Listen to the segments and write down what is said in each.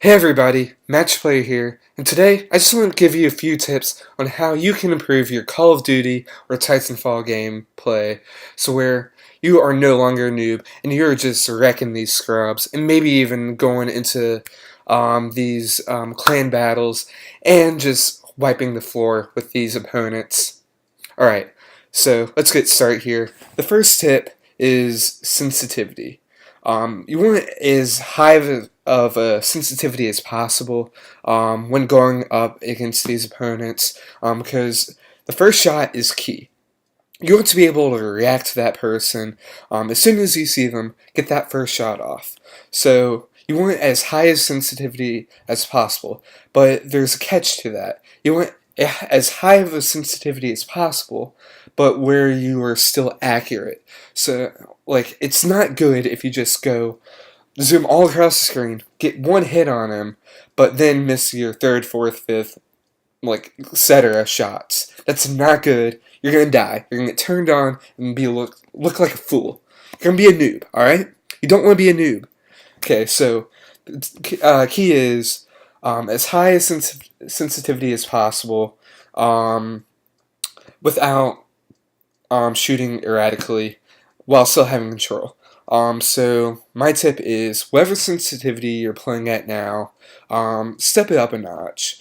Hey everybody, Match Player here, and today I just want to give you a few tips on how you can improve your Call of Duty or Titanfall gameplay so where you are no longer a noob and you're just wrecking these scrubs and maybe even going into these clan battles and just wiping the floor with these opponents. Alright, so let's get started here. The first tip is sensitivity. You want as high of a sensitivity as possible when going up against these opponents because the first shot is key. You want to be able to react to that person as soon as you see them, get that first shot off. So you want as high a sensitivity as possible, but there's a catch to that. You want as high of a sensitivity as possible, but where you are still accurate. So, like, it's not good if you just go zoom all across the screen, get one hit on him, but then miss your third, fourth, fifth, like, etc. shots. That's not good. You're gonna die. You're gonna get turned on and look like a fool. You're gonna be a noob, alright? You don't want to be a noob. Okay, so key is as high a sensitivity as possible without shooting erratically while still having control. So my tip is whatever sensitivity you're playing at now, step it up a notch.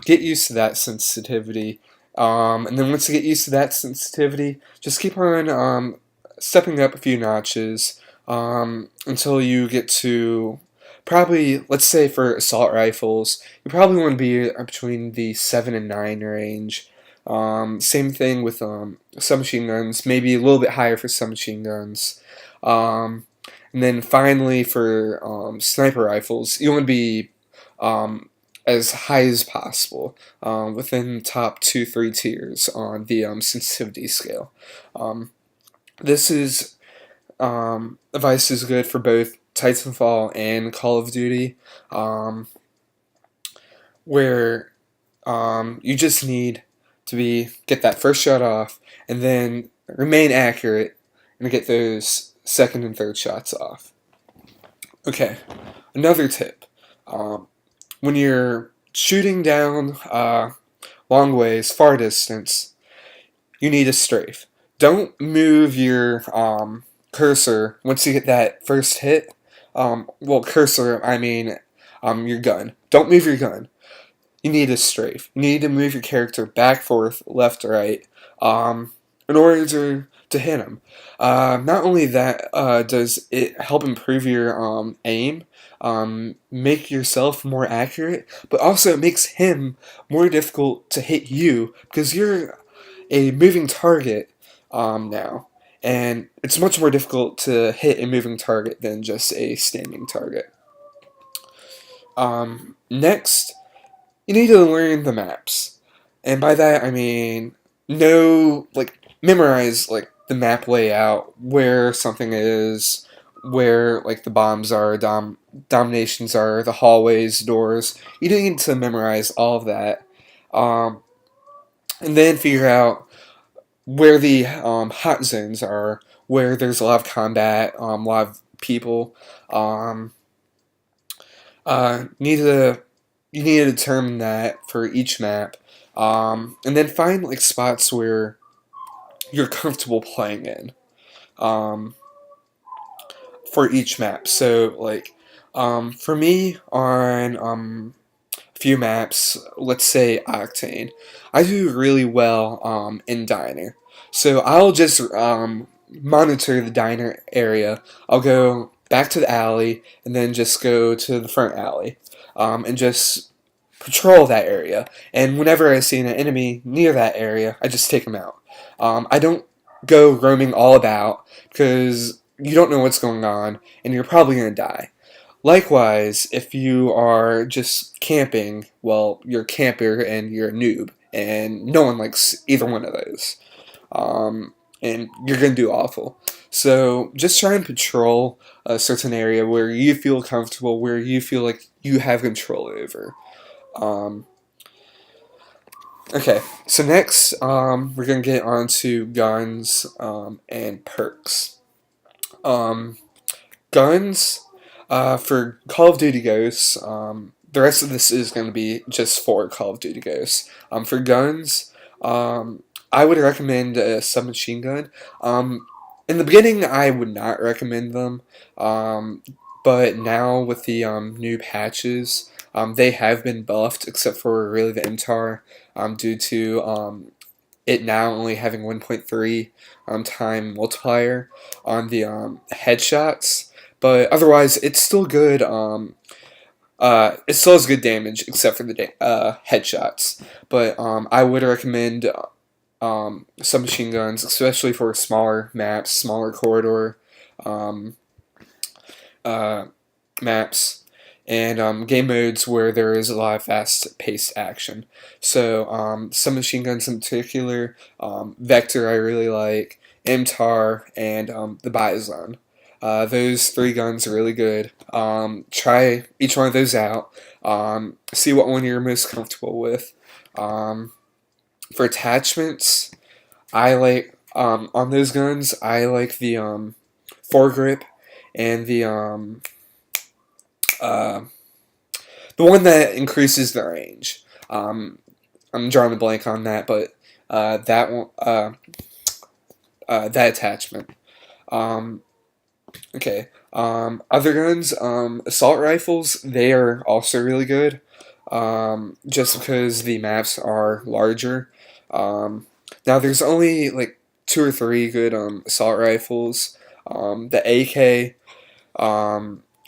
Get used to that sensitivity. And then once you get used to that sensitivity, just keep on stepping up a few notches until you get to probably, let's say for assault rifles, you probably want to be between the 7 and 9 range. Same thing with submachine guns, maybe a little bit higher for submachine guns. And then finally for sniper rifles, you want to be as high as possible, within the top 2-3 tiers on the sensitivity scale. This is advice is good for both Titanfall and Call of Duty, where you just need to get that first shot off and then remain accurate and get those second and third shots off. Okay, another tip. When you're shooting down long ways, far distance, you need a strafe. Don't move your cursor once you get that first hit. Well, cursor, I mean your gun. Don't move your gun. You need a strafe. You need to move your character back, forth, left, right, in order to hit him. Not only that does it help improve your aim, make yourself more accurate, but also it makes him more difficult to hit you because you're a moving target now. And it's much more difficult to hit a moving target than just a standing target. Next, you need to learn the maps. And by that I mean memorize like the map layout, where something is, where like the bombs are, dominations are, the hallways, doors. You need to memorize all of that. And then figure out where the hot zones are, where there's a lot of combat, a lot of people. Need to You need to determine that for each map, and then find like spots where you're comfortable playing in for each map. So like for me on a few maps, let's say Octane, I do really well in Diner. So I'll just monitor the Diner area. I'll go back to the alley and then just go to the front alley and just patrol that area. And whenever I see an enemy near that area, I just take them out. I don't go roaming all about because you don't know what's going on and you're probably going to die. Likewise, if you are just camping, well, you're a camper and you're a noob, and no one likes either one of those. And you're going to do awful. So just try and patrol a certain area where you feel comfortable, where you feel like you have control over. Okay, so next we're going to get on to guns and perks. Guns, For Call of Duty Ghosts, the rest of this is going to be just for Call of Duty Ghosts. For guns, I would recommend a submachine gun. In the beginning, I would not recommend them, um, but now with the new patches, they have been buffed, except for really the MTAR, due to it now only having 1.3 time multiplier on the headshots. But otherwise, it's still good. It still has good damage, except for the headshots. But I would recommend submachine guns, especially for smaller maps, smaller corridor um, uh, maps, and game modes where there is a lot of fast-paced action. So submachine guns in particular, Vector I really like, MTAR, and the Bison. Those three guns are really good. Try each one of those out. See what one you're most comfortable with. For attachments, I like on those guns. I like the foregrip and uh, the one that increases the range. I'm drawing a blank on that, but that one, that attachment. Um, okay. Other guns, assault rifles, they are also really good. Just because the maps are larger. Now there's only like two or three good assault rifles. The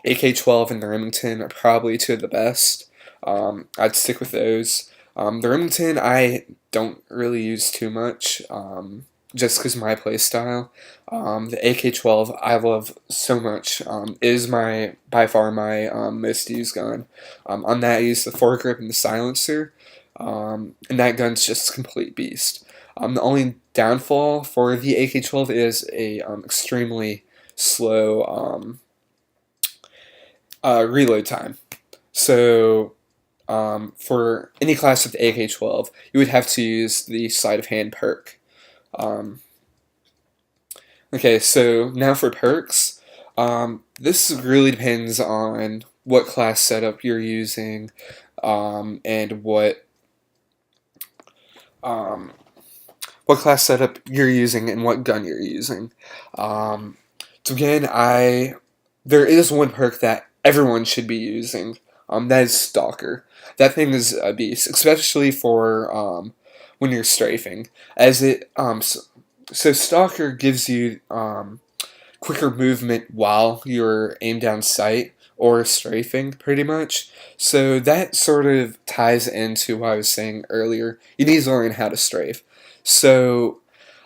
AK-12 and the Remington are probably two of the best. I'd stick with those. The Remington I don't really use too much, just because my play style. The AK-12 I love so much. Is my by far my most used gun. On that I use the foregrip and the silencer, and that gun's just a complete beast. The only downfall for the AK-12 is a extremely slow reload time. So for any class of AK-12, you would have to use the sleight of hand perk. Um, okay, so now for perks. This really depends on what class setup you're using, and um, what class setup you're using and what gun you're using. Um, so again, there is one perk that everyone should be using. That is Stalker. That thing is a beast, especially for when you're strafing, as it so Stalker gives you quicker movement while you're aimed down sight or strafing, pretty much. So that sort of ties into what I was saying earlier. You need to learn how to strafe. So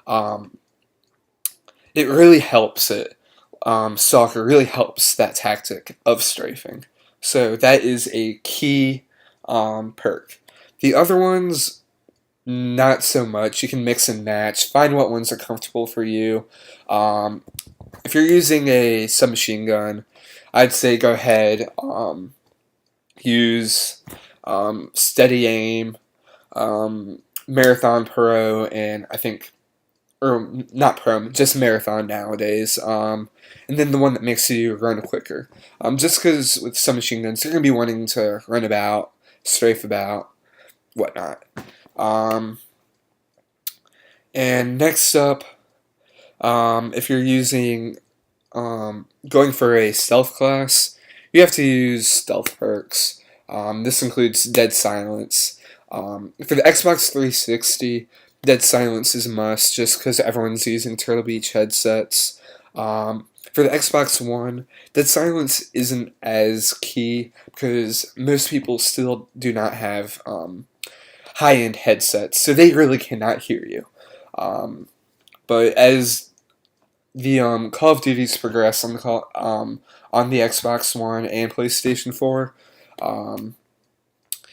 um, it really helps it. Stalker really helps that tactic of strafing. So that is a key perk. The other ones, not so much. You can mix and match. Find what ones are comfortable for you. Um, if you're using a submachine gun, I'd say go ahead. Use Steady Aim, Marathon Pro, and I think, or not Pro, just Marathon nowadays. And then the one that makes you run quicker. Just because with submachine guns, you're going to be wanting to run about, strafe about, whatnot. Um, and next up, if you're using, going for a stealth class, you have to use stealth perks. This includes Dead Silence. For the Xbox 360, Dead Silence is a must just because everyone's using Turtle Beach headsets. For the Xbox One, Dead Silence isn't as key because most people still do not have high-end headsets, so they really cannot hear you. But as the Call of Duties progress on the Xbox One and PlayStation 4, um,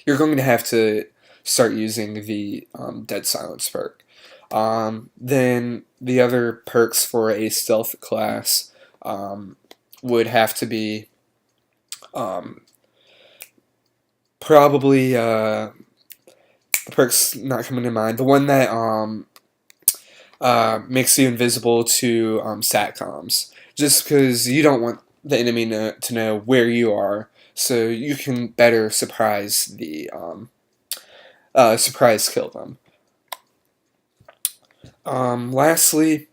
you're going to have to start using the Dead Silence perk. Then the other perks for a stealth class would have to be probably perks not coming to mind. The one that makes you invisible to satcoms, just because you don't want the enemy to know where you are, so you can better surprise kill them. Lastly,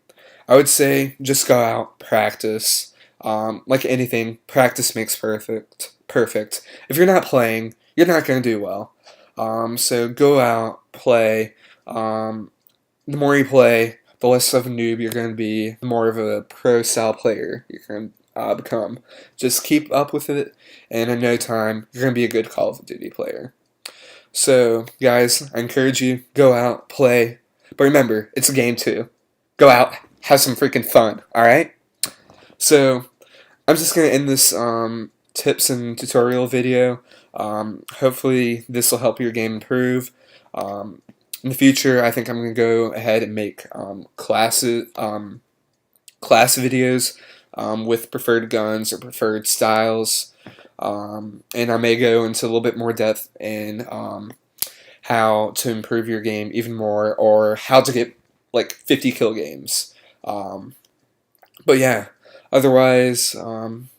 I would say just go out, practice. Like anything, practice makes perfect. Perfect. If you're not playing, you're not going to do well. So go out, play. The more you play, the less of a noob you're going to be, the more of a pro-style player you're going to become. Just keep up with it, and in no time, you're going to be a good Call of Duty player. So, guys, I encourage you, go out, play. But remember, it's a game too. Go out, have some freaking fun, alright? So, I'm just going to end this tips and tutorial video. Hopefully, this will help your game improve. In the future, I think I'm going to go ahead and make class videos with preferred guns or preferred styles. And I may go into a little bit more depth in how to improve your game even more, or how to get like 50 kill games. But yeah, otherwise, I'm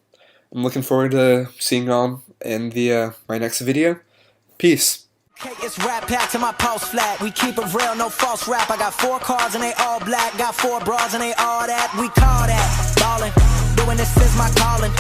looking forward to seeing y'all in my next video. Peace. It's rap packed to my pulse flat. We keep it real, no false rap. I got 4 cars and they all black. Got 4 bras and they all that. We call that ballin'. Doing this is my calling.